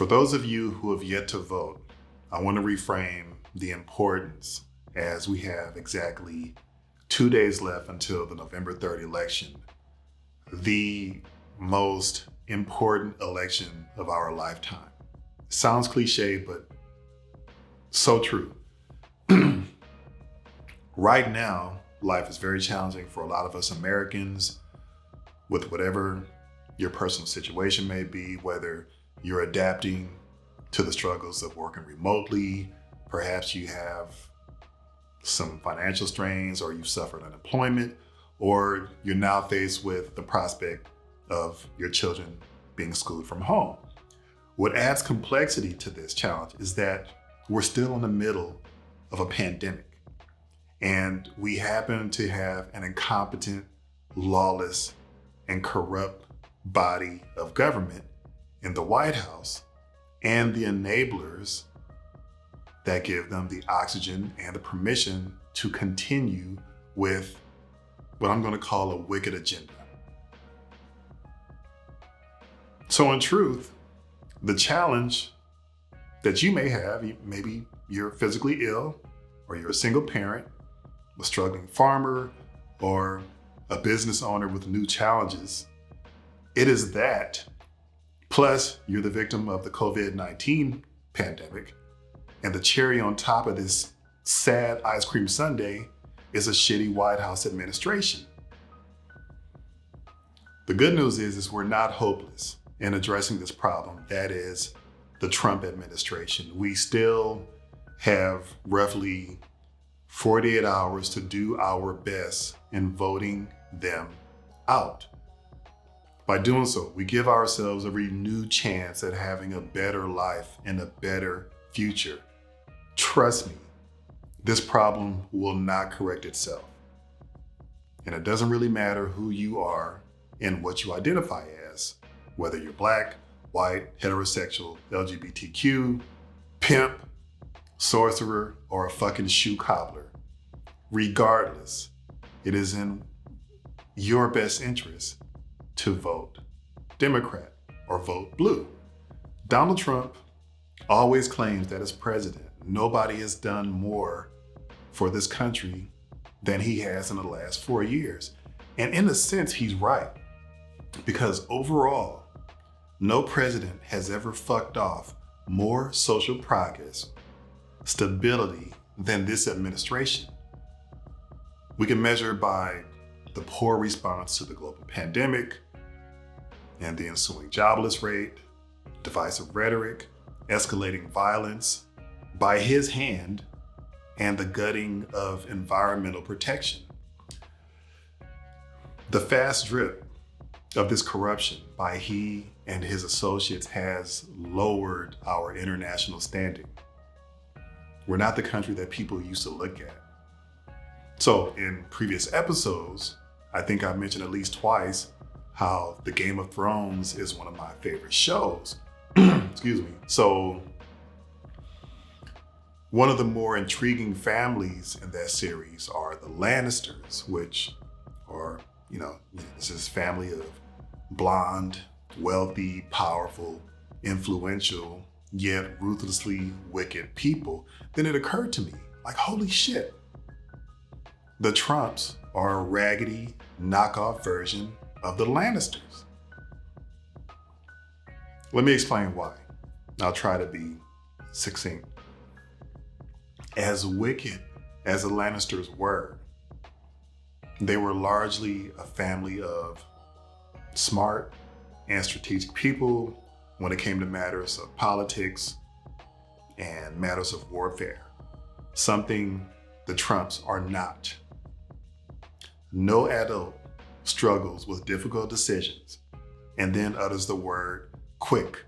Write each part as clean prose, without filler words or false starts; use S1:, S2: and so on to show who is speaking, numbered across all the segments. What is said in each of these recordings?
S1: For those of you who have yet to vote, I want to reframe the importance as we have exactly 2 days left until the November 3rd election, the most important election of our lifetime. Sounds cliche, but so true. Right now, life is very challenging for a lot of us Americans with whatever your personal situation may be, whether you're adapting to the struggles of working remotely, perhaps you have some financial strains or you've suffered unemployment, or you're now faced with the prospect of your children being schooled from home. What adds complexity to this challenge is that we're still in the middle of a pandemic, and we happen to have an incompetent, lawless, and corrupt body of government in the White House and the enablers that give them the oxygen and the permission to continue with what I'm going to call a wicked agenda. So in truth, the challenge that you may have, maybe you're physically ill, or you're a single parent, a struggling farmer, or a business owner with new challenges. It is that, plus you're the victim of the COVID-19 pandemic, and the cherry on top of this sad ice cream sundae is a shitty White House administration. The good news is we're not hopeless in addressing this problem. That is the Trump administration. We still have roughly 48 hours to do our best in voting them out. By doing so, we give ourselves a renewed chance at having a better life and a better future. Trust me, this problem will not correct itself. And it doesn't really matter who you are and what you identify as, whether you're Black, white, heterosexual, LGBTQ, pimp, sorcerer, or a fucking shoe cobbler. Regardless, it is in your best interest to vote Democrat or vote blue. Donald Trump always claims that as president, nobody has done more for this country than he has in the last 4 years. And in a sense, he's right. Because overall, no president has ever fucked off more social progress, stability than this administration. We can measure by the poor response to the global pandemic and the ensuing jobless rate, divisive rhetoric, escalating violence by his hand, and the gutting of environmental protection. The fast drip of this corruption by he and his associates has lowered our international standing. We're not the country that people used to look at. So in previous episodes, I think I mentioned at least twice how the Game of Thrones is one of my favorite shows. Excuse me. So one of the more intriguing families in that series are the Lannisters, which are, this is a family of blonde, wealthy, powerful, influential, yet ruthlessly wicked people. Then it occurred to me, like, holy shit, the Trumps are a raggedy knockoff version of the Lannisters. Let me explain why. I'll try to be succinct. As wicked as the Lannisters were, they were largely a family of smart and strategic people when it came to matters of politics and matters of warfare, something the Trumps are not. No adult struggles with difficult decisions and then utters the word, "Quick,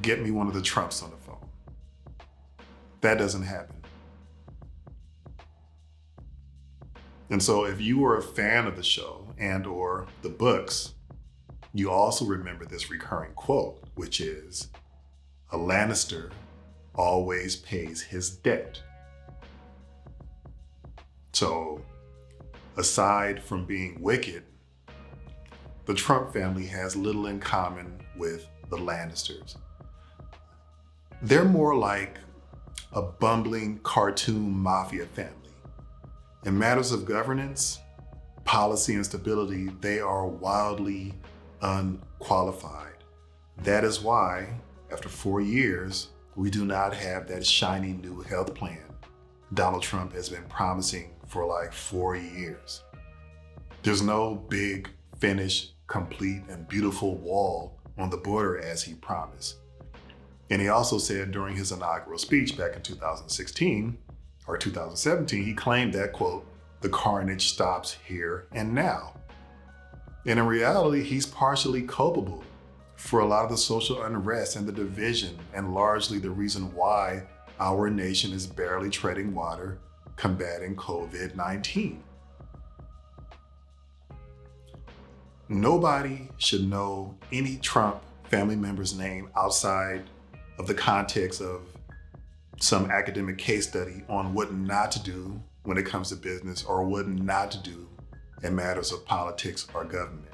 S1: get me one of the Trumps on the phone." That doesn't happen. And so if you were a fan of the show and or the books, you also remember this recurring quote, which is, "A Lannister always pays his debt." So aside from being wicked, the Trump family has little in common with the Lannisters. They're more like a bumbling cartoon mafia family. In matters of governance, policy, and stability, they are wildly unqualified. That is why, after 4 years, we do not have that shiny new health plan Donald Trump has been promising for like 4 years. There's no big, finished, complete, and beautiful wall on the border as he promised. And he also said during his inaugural speech back in 2016 or 2017, he claimed that, quote, the carnage stops here and now. And in reality, he's partially culpable for a lot of the social unrest and the division, and largely the reason why our nation is barely treading water combating COVID-19. Nobody should know any Trump family member's name outside of the context of some academic case study on what not to do when it comes to business or what not to do in matters of politics or government.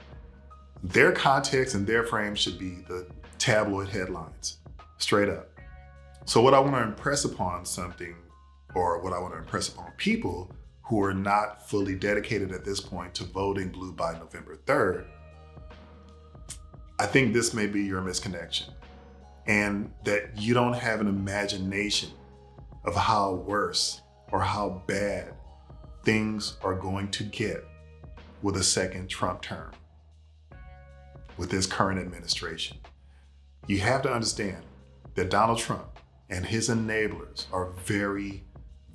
S1: Their context and their frame should be the tabloid headlines, straight up. So what I want to impress upon people who are not fully dedicated at this point to voting blue by November 3rd, I think this may be your misconnection, and that you don't have an imagination of how worse or how bad things are going to get with a second Trump term, with this current administration. You have to understand that Donald Trump and his enablers are very,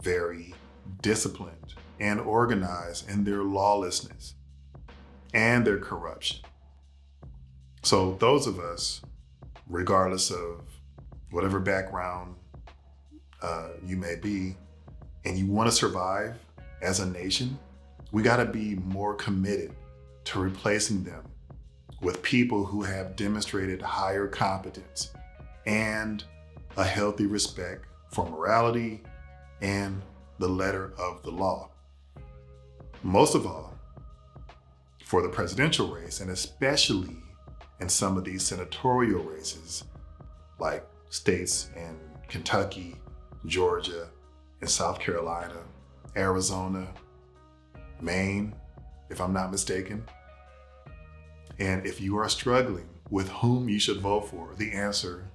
S1: very disciplined and organized in their lawlessness and their corruption. So those of us, regardless of whatever background you may be, and you want to survive as a nation, we got to be more committed to replacing them with people who have demonstrated higher competence and a healthy respect for morality and the letter of the law. Most of all, for the presidential race, and especially in some of these senatorial races, like states in Kentucky, Georgia, and South Carolina, Arizona, Maine, if I'm not mistaken. And if you are struggling with whom you should vote for, the answer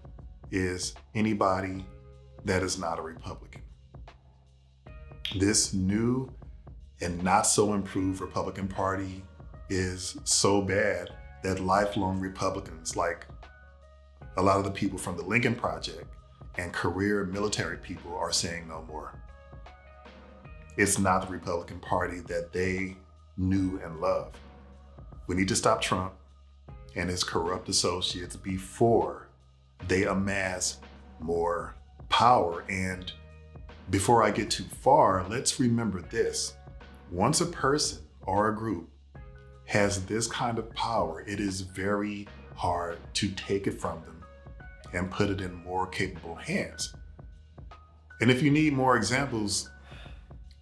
S1: is anybody that is not a Republican. This new and not so improved Republican Party is so bad that lifelong Republicans, like a lot of the people from the Lincoln Project and career military people, are saying no more. It's not the Republican Party that they knew and loved. We need to stop Trump and his corrupt associates before they amass more power. And before I get too far, let's remember this. Once a person or a group has this kind of power, it is very hard to take it from them and put it in more capable hands. And if you need more examples,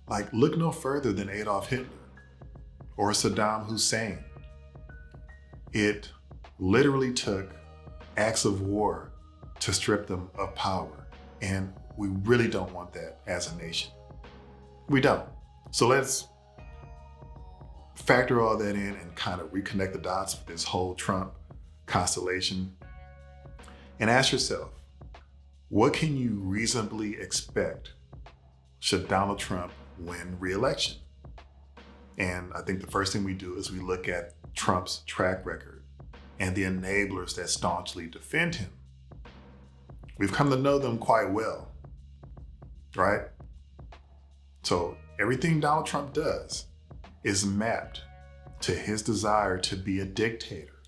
S1: like, look no further than Adolf Hitler or Saddam Hussein. It literally took acts of war to strip them of power. And we really don't want that as a nation. We don't. So let's factor all that in and kind of reconnect the dots with this whole Trump constellation. And ask yourself, what can you reasonably expect should Donald Trump win re-election? And I think the first thing we do is we look at Trump's track record and the enablers that staunchly defend him. We've come to know them quite well, right? So everything Donald Trump does is mapped to his desire to be a dictator.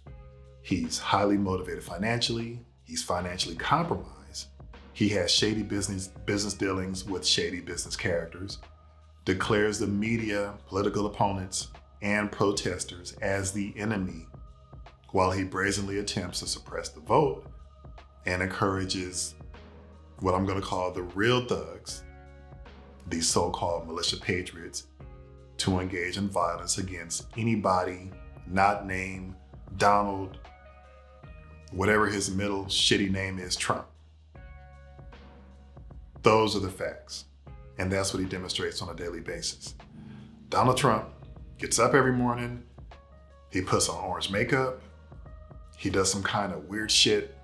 S1: He's highly motivated financially. He's financially compromised. He has shady business dealings with shady business characters, declares the media, political opponents, and protesters as the enemy, while he brazenly attempts to suppress the vote and encourages what I'm going to call the real thugs, these so-called militia patriots, to engage in violence against anybody not named Donald, whatever his middle shitty name is, Trump. Those are the facts. And that's what he demonstrates on a daily basis. Donald Trump gets up every morning, he puts on orange makeup, he does some kind of weird shit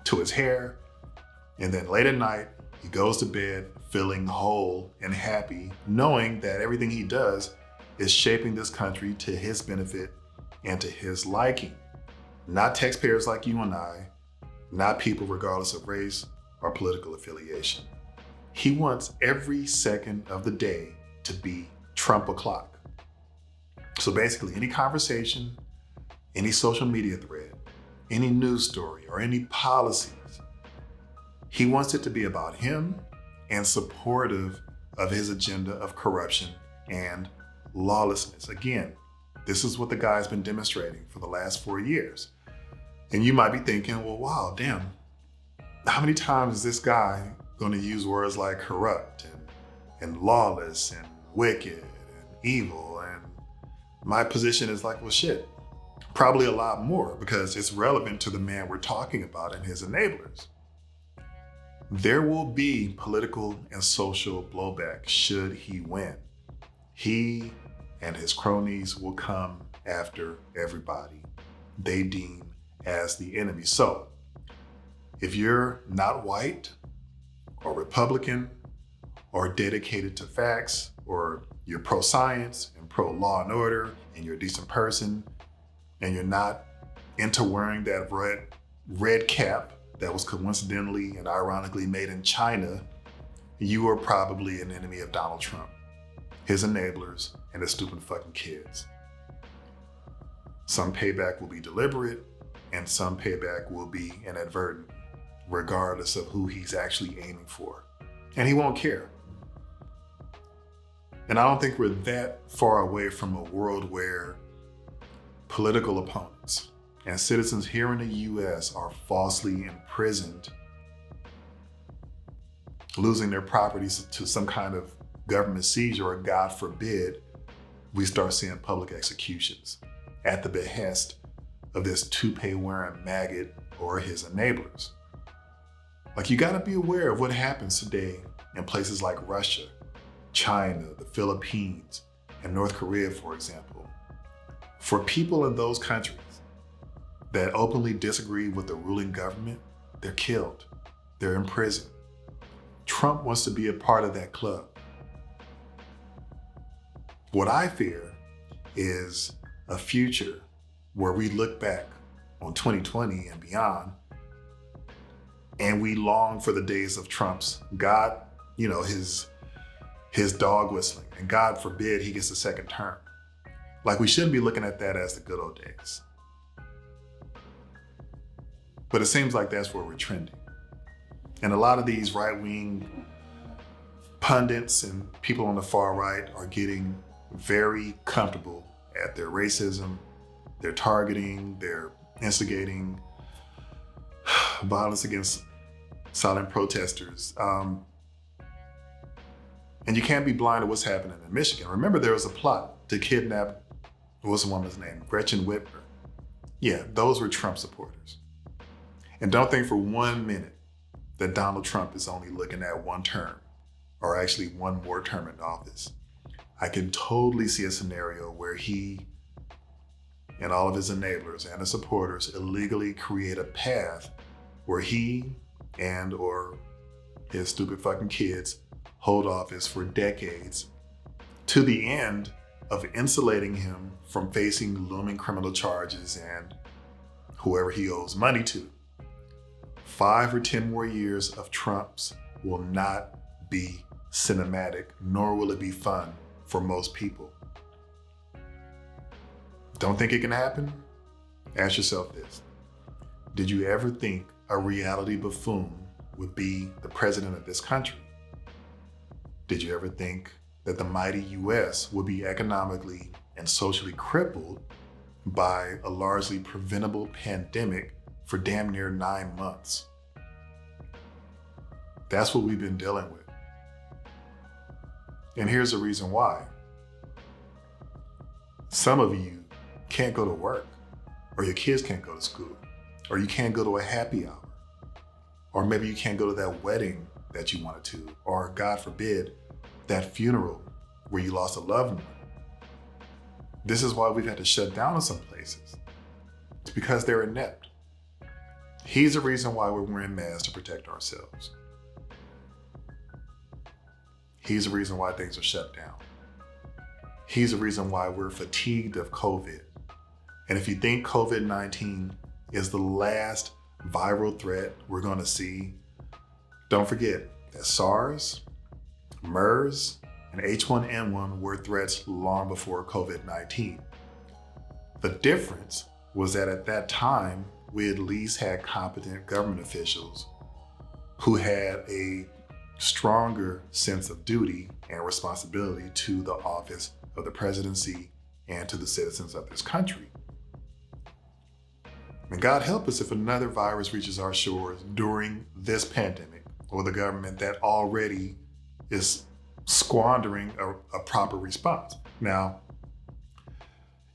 S1: to his hair, and then late at night, he goes to bed feeling whole and happy, knowing that everything he does is shaping this country to his benefit and to his liking. Not taxpayers like you and I, not people regardless of race or political affiliation. He wants every second of the day to be Trump o'clock. So basically, any conversation, any social media thread, any news story, or any policies, he wants it to be about him and supportive of his agenda of corruption and lawlessness. Again, this is what the guy's been demonstrating for the last 4 years. And you might be thinking, well, wow, damn, how many times is this guy going to use words like corrupt and lawless and wicked and evil? And my position is like, well, shit, probably a lot more, because it's relevant to the man we're talking about and his enablers. There will be political and social blowback should he win. He and his cronies will come after everybody they deem as the enemy. So if you're not white or Republican or dedicated to facts, or you're pro-science and pro-law and order, and you're a decent person, and you're not into wearing that red cap that was coincidentally and ironically made in China, you are probably an enemy of Donald Trump, his enablers, and his stupid fucking kids. Some payback will be deliberate, and some payback will be inadvertent, regardless of who he's actually aiming for. And he won't care. And I don't think we're that far away from a world where political opponents and citizens here in the US are falsely imprisoned, losing their properties to some kind of government seizure, or God forbid, we start seeing public executions at the behest of this toupee-wearing maggot or his enablers. Like, you gotta be aware of what happens today in places like Russia, China, the Philippines, and North Korea, for example. For people in those countries that openly disagree with the ruling government, they're killed, they're in prison. Trump wants to be a part of that club. What I fear is a future where we look back on 2020 and beyond, and we long for the days of Trump's his dog whistling, and God forbid he gets a second term. Like, we shouldn't be looking at that as the good old days. But it seems like that's where we're trending. And a lot of these right-wing pundits and people on the far right are getting very comfortable at their racism, their targeting, their instigating violence against silent protesters. And you can't be blind to what's happening in Michigan. Remember, there was a plot to kidnap, what's the woman's name? Gretchen Whitmer. Yeah, those were Trump supporters. And don't think for 1 minute that Donald Trump is only looking at one term, or actually one more term in office. I can totally see a scenario where he and all of his enablers and his supporters illegally create a path where he and or his stupid fucking kids hold office for decades, to the end of insulating him from facing looming criminal charges and whoever he owes money to. 5 or 10 more years of Trump's will not be cinematic, nor will it be fun for most people. Don't think it can happen? Ask yourself this. Did you ever think a reality buffoon would be the president of this country? Did you ever think that the mighty US would be economically and socially crippled by a largely preventable pandemic for damn near 9 months? That's what we've been dealing with. And here's the reason why. Some of you can't go to work, or your kids can't go to school, or you can't go to a happy hour, or maybe you can't go to that wedding that you wanted to, or God forbid, that funeral where you lost a loved one. This is why we've had to shut down in some places. It's because they're inept. He's the reason why we're wearing masks to protect ourselves. He's the reason why things are shut down. He's the reason why we're fatigued of COVID. And if you think COVID-19 is the last viral threat we're going to see, don't forget that SARS, MERS, and H1N1 were threats long before COVID-19. The difference was that at that time, we at least had competent government officials who had a stronger sense of duty and responsibility to the office of the presidency and to the citizens of this country. And God help us if another virus reaches our shores during this pandemic, or the government that already is squandering a proper response. Now,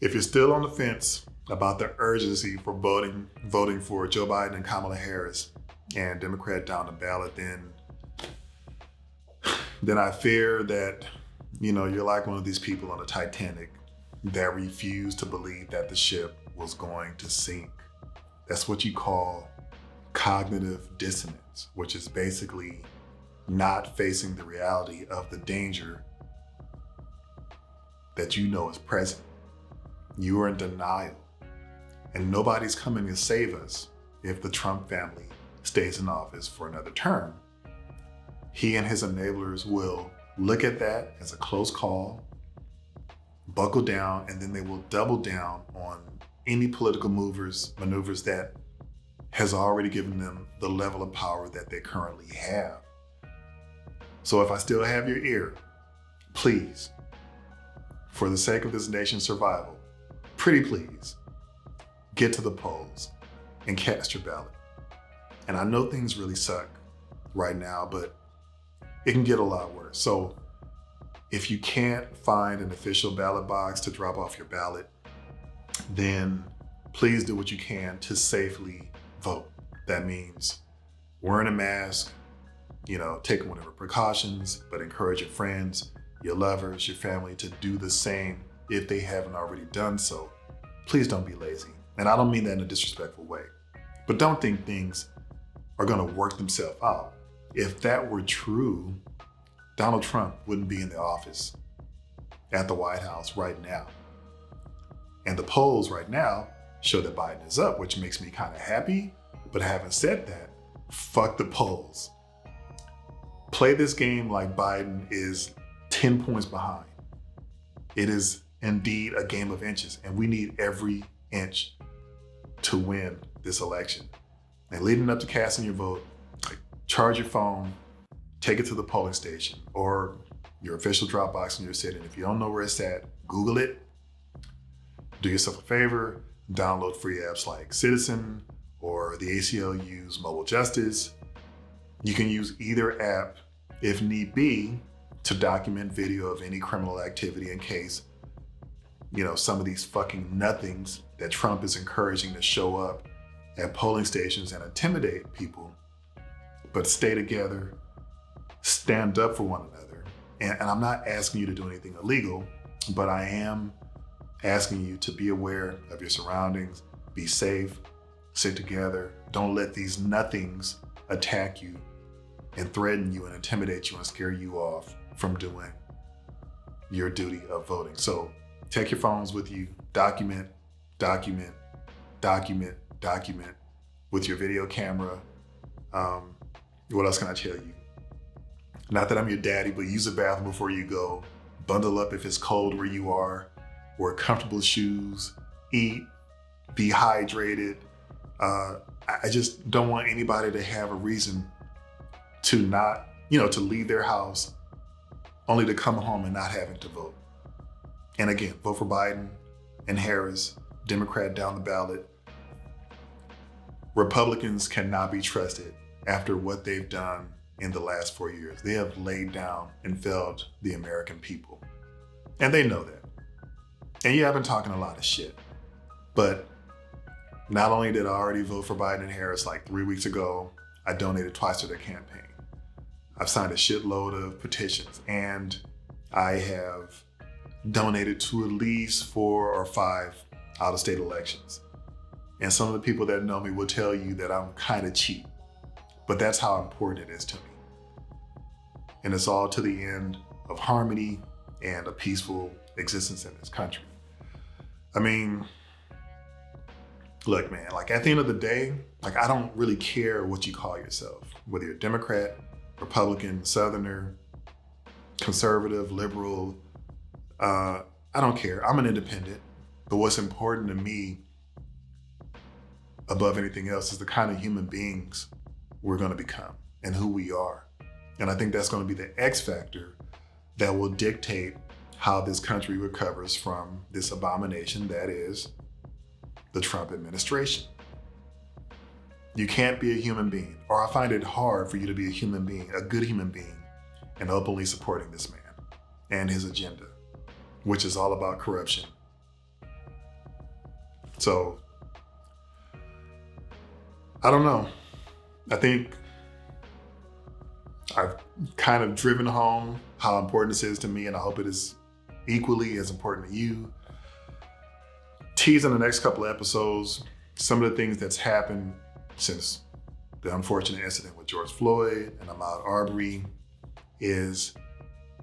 S1: if you're still on the fence about the urgency for voting for Joe Biden and Kamala Harris and Democrat down the ballot, then I fear that, you're like one of these people on the Titanic that refused to believe that the ship was going to sink. That's what you call cognitive dissonance, which is basically not facing the reality of the danger that you know is present. You are in denial, and nobody's coming to save us if the Trump family stays in office for another term. He and his enablers will look at that as a close call, buckle down, and then they will double down on any political maneuvers that has already given them the level of power that they currently have. So if I still have your ear, please, for the sake of this nation's survival, pretty please, get to the polls and cast your ballot. And I know things really suck right now, but it can get a lot worse. So if you can't find an official ballot box to drop off your ballot, then please do what you can to safely vote. That means wearing a mask, taking whatever precautions, but encourage your friends, your lovers, your family to do the same if they haven't already done so. Please don't be lazy. And I don't mean that in a disrespectful way, but don't think things are going to work themselves out. If that were true, Donald Trump wouldn't be in the office at the White House right now. And the polls right now show that Biden is up, which makes me kind of happy. But having said that, fuck the polls. Play this game like Biden is 10 points behind. It is indeed a game of inches, and we need every inch to win this election. And leading up to casting your vote, charge your phone, take it to the polling station or your official drop box in your city. And if you don't know where it's at, Google it. Do yourself a favor, download free apps like Citizen or the ACLU's Mobile Justice. You can use either app if need be to document video of any criminal activity in case, some of these fucking nothings that Trump is encouraging to show up at polling stations and intimidate people. But stay together, stand up for one another. And I'm not asking you to do anything illegal, but I am asking you to be aware of your surroundings, be safe, sit together. Don't let these nothings attack you and threaten you and intimidate you and scare you off from doing your duty of voting. So take your phones with you, document with your video camera. What else can I tell you? Not that I'm your daddy, but use the bathroom before you go. Bundle up if it's cold where you are. Wear comfortable shoes. Eat. Be hydrated. I just don't want anybody to have a reason to not, to leave their house only to come home and not having to vote. And again, vote for Biden and Harris, Democrat down the ballot. Republicans cannot be trusted after what they've done in the last 4 years. They have laid down and failed the American people. And they know that. And yeah, I've been talking a lot of shit. But not only did I already vote for Biden and Harris like 3 weeks ago, I donated twice to their campaign. I've signed a shitload of petitions, and I have donated to at least 4 or 5 out-of-state elections. And some of the people that know me will tell you that I'm kind of cheap, but that's how important it is to me. And it's all to the end of harmony and a peaceful existence in this country. I mean, look, man, like at the end of the day, like I don't really care what you call yourself, whether you're Democrat, Republican, Southerner, conservative, liberal, I don't care. I'm an independent, but what's important to me above anything else is the kind of human beings we're gonna become and who we are. And I think that's gonna be the X factor that will dictate how this country recovers from this abomination that is the Trump administration. You can't be a human being, or I find it hard for you to be a human being, a good human being, and openly supporting this man and his agenda, which is all about corruption. So, I don't know. I think I've kind of driven home how important this is to me, and I hope it is equally as important to you. Tease in the next couple of episodes some of the things that's happened since the unfortunate incident with George Floyd and Ahmaud Arbery. Is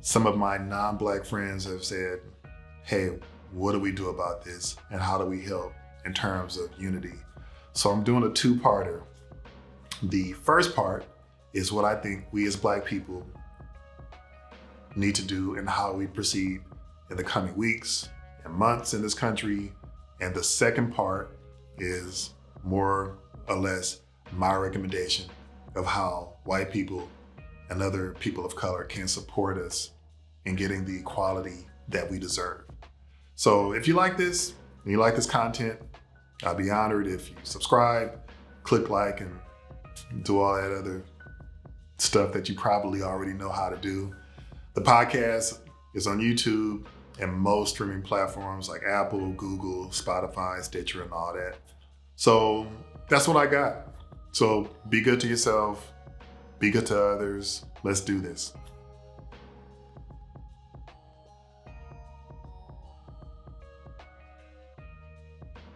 S1: some of my non-Black friends have said, hey, what do we do about this? And how do we help in terms of unity? So I'm doing a 2-parter. The first part is what I think we as Black people need to do and how we proceed in the coming weeks and months in this country. And the second part is more or less my recommendation of how white people and other people of color can support us in getting the equality that we deserve. So if you like this and you like this content, I'd be honored if you subscribe, click like, and do all that other stuff that you probably already know how to do. The podcast is on YouTube and most streaming platforms like Apple, Google, Spotify, Stitcher, and all that. So that's what I got. So be good to yourself, be good to others. Let's do this.